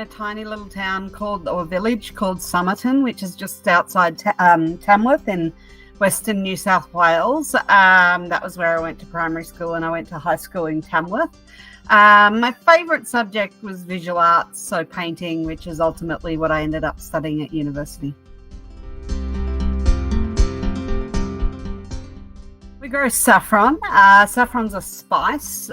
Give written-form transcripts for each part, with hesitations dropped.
a tiny little town or village called Somerton, which is just outside Tamworth in Western New South Wales. That was where I went to primary school, and I went to high school in Tamworth. My favourite subject was visual arts, so painting, which is ultimately what I ended up studying at university. We grow saffron. Saffron's a spice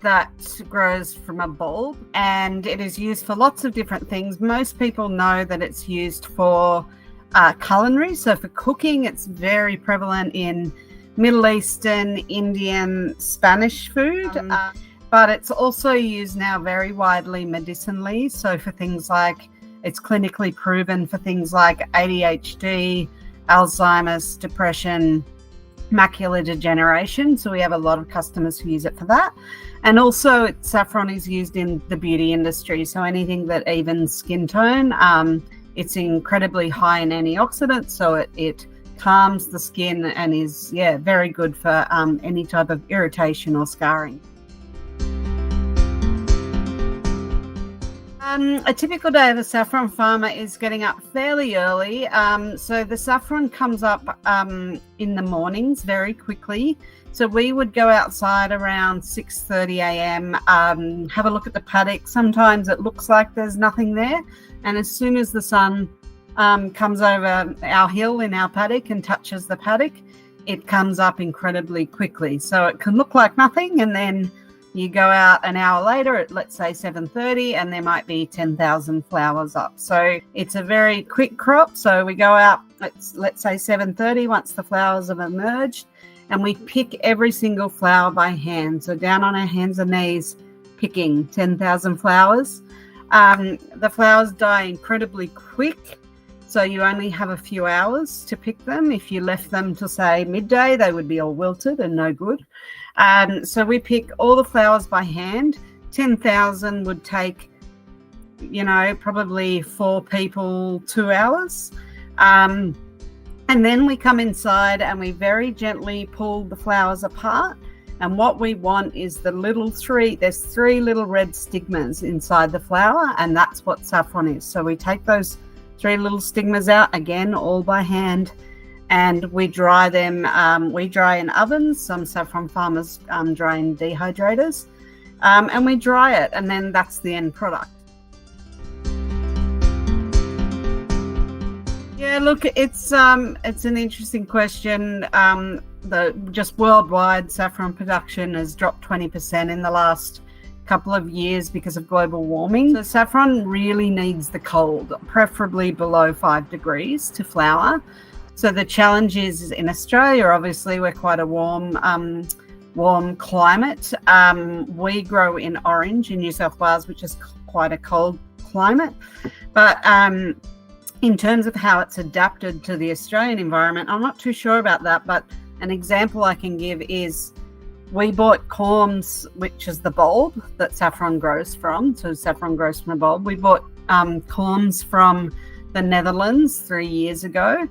that grows from a bulb, and it is used for lots of different things. Most people know that it's used for culinary, so for cooking. It's very prevalent in Middle Eastern, Indian, Spanish food, but it's also used now very widely medicinally. So for things like, it's clinically proven for things like ADHD, Alzheimer's, depression, macular degeneration. So we have a lot of customers who use it for that. And also saffron is used in the beauty industry. So anything that evens skin tone, it's incredibly high in antioxidants. So it calms the skin and is, very good for any type of irritation or scarring. A typical day of a saffron farmer is getting up fairly early. So the saffron comes up in the mornings very quickly. So we would go outside around 6:30 a.m., have a look at the paddock. Sometimes it looks like there's nothing there. And as soon as the sun comes over our hill in our paddock and touches the paddock, it comes up incredibly quickly. So it can look like nothing, and then you go out an hour later at, let's say, 7:30, and there might be 10,000 flowers up. So it's a very quick crop. So we go out, let's say 7:30, once the flowers have emerged, and we pick every single flower by hand. So down on our hands and knees, picking 10,000 flowers. The flowers die incredibly quick. So you only have a few hours to pick them. If you left them to, say, midday, they would be all wilted and no good. So we pick all the flowers by hand. 10,000 would take, probably 4 people 2 hours. And then we come inside and we very gently pull the flowers apart. And what we want is there's 3 little red stigmas inside the flower, and that's what saffron is. So we take those 3 little stigmas out, again, all by hand, and we dry them. We dry in ovens. Some saffron farmers dry in dehydrators, and we dry it, and then that's the end product. Yeah, look, it's an interesting question. Just worldwide saffron production has dropped 20% in the last couple of years because of global warming. So saffron really needs the cold, preferably below 5 degrees to flower. So the challenge is in Australia, obviously we're quite a warm climate. We grow in Orange in New South Wales, which is quite a cold climate. But in terms of how it's adapted to the Australian environment, I'm not too sure about that. But an example I can give is we bought corms, which is the bulb that saffron grows from. So saffron grows from a bulb. We bought corms from the Netherlands 3 years ago,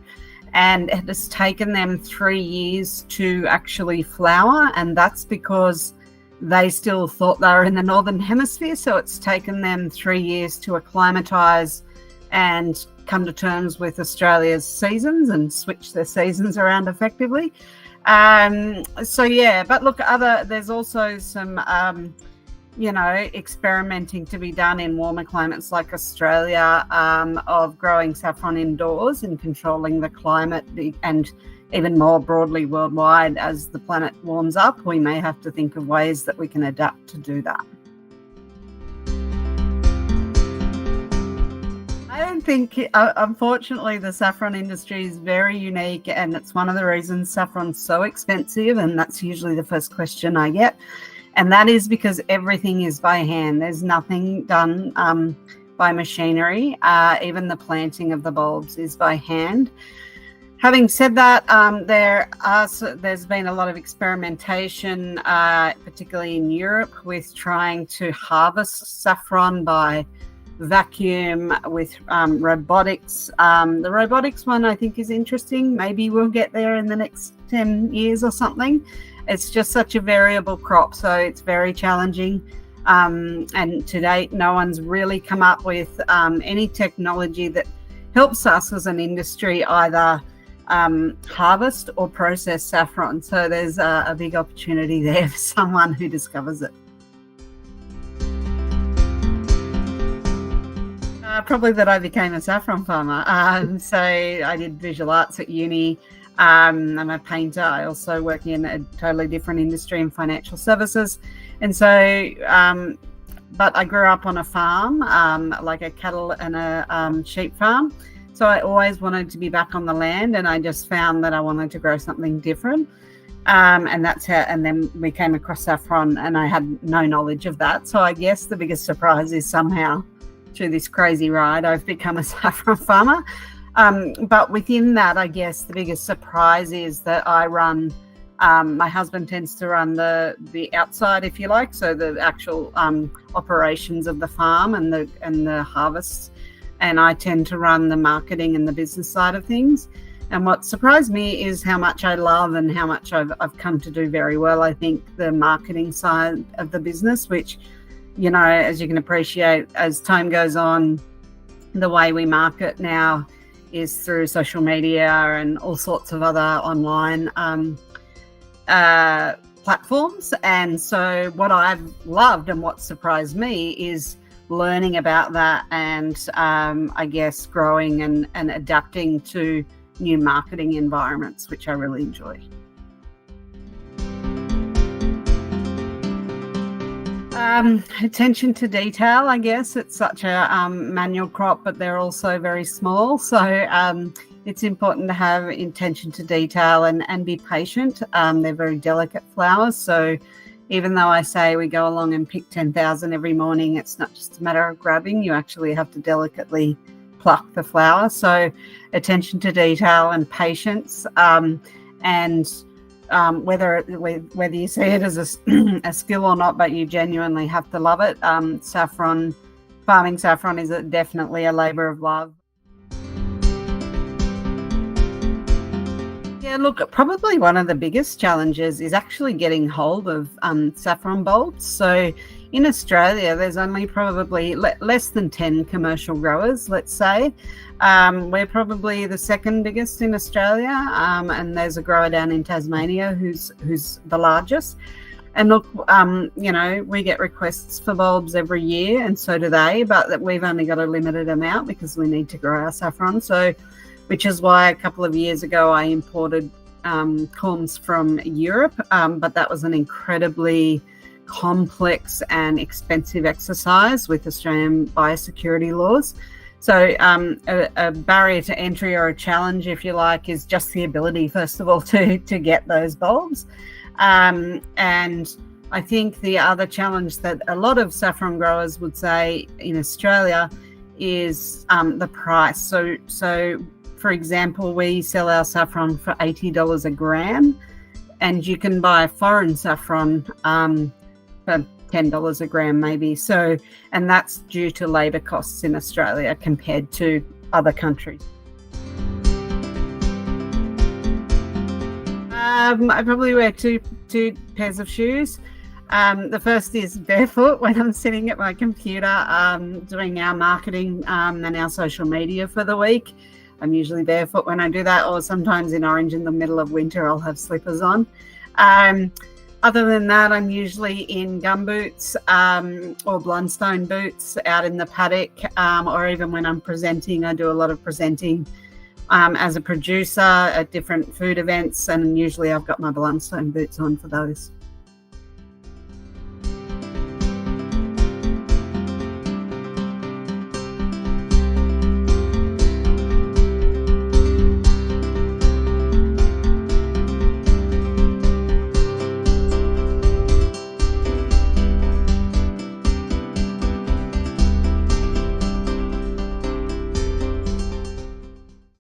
and it has taken them 3 years to actually flower. And that's because they still thought they were in the Northern Hemisphere. So it's taken them 3 years to acclimatise and come to terms with Australia's seasons and switch their seasons around effectively. But look, there's also some, experimenting to be done in warmer climates like Australia, of growing saffron indoors and controlling the climate, and even more broadly worldwide as the planet warms up. We may have to think of ways that we can adapt to do that. I don't think, unfortunately, the saffron industry is very unique, and it's one of the reasons saffron's so expensive, and that's usually the first question I get. And that is because everything is by hand. There's nothing done by machinery. Even the planting of the bulbs is by hand. Having said that, there's been a lot of experimentation, particularly in Europe, with trying to harvest saffron by vacuum with robotics. The robotics one I think is interesting. Maybe we'll get there in the next 10 years or something. It's just such a variable crop, so it's very challenging. And to date, no one's really come up with any technology that helps us as an industry either harvest or process saffron. So there's a big opportunity there for someone who discovers it. Probably that I became a saffron farmer. So I did visual arts at uni. I'm a painter. I also work in a totally different industry in financial services. And so, but I grew up on a farm, like a cattle and a sheep farm. So I always wanted to be back on the land, and I just found that I wanted to grow something different. And that's how, and then we came across saffron, and I had no knowledge of that. So I guess the biggest surprise is somehow through this crazy ride, I've become a saffron farmer. But within that, I guess the biggest surprise is that I run, my husband tends to run the outside, if you like, so the actual operations of the farm and the harvests, and I tend to run the marketing and the business side of things. And what surprised me is how much I love and how much I've come to do very well. I think the marketing side of the business, which, you know, as you can appreciate, as time goes on, the way we market now is through social media and all sorts of other online platforms. And so what I've loved and what surprised me is learning about that and I guess growing and adapting to new marketing environments, which I really enjoy. Attention to detail, I guess. It's such a manual crop, but they're also very small. So it's important to have attention to detail and be patient. They're very delicate flowers. So even though I say we go along and pick 10,000 every morning, it's not just a matter of grabbing. You actually have to delicately pluck the flower. So attention to detail and patience, and whether you see it as a skill or not, but you genuinely have to love it. Farming saffron is definitely a labor of love. Yeah, look, probably one of the biggest challenges is actually getting hold of saffron bulbs. So in Australia, there's only probably less than 10 commercial growers, let's say. We're probably the second biggest in Australia, and there's a grower down in Tasmania who's the largest. And look, you know, we get requests for bulbs every year, and so do they, but we've only got a limited amount because we need to grow our saffron. So, which is why a couple of years ago I imported corms from Europe, but that was an incredibly complex and expensive exercise with Australian biosecurity laws. So a barrier to entry or a challenge, if you like, is just the ability, first of all, to get those bulbs. And I think the other challenge that a lot of saffron growers would say in Australia is the price. So for example, we sell our saffron for $80 a gram, and you can buy foreign saffron for $10 a gram maybe. So, and that's due to labour costs in Australia compared to other countries. I probably wear two pairs of shoes. The first is barefoot when I'm sitting at my computer doing our marketing and our social media for the week. I'm usually barefoot when I do that, or sometimes in orange in the middle of winter I'll have slippers on. Other than that, I'm usually in gumboots or Blundstone boots out in the paddock, or even when I'm presenting. I do a lot of presenting as a producer at different food events, and usually I've got my Blundstone boots on for those.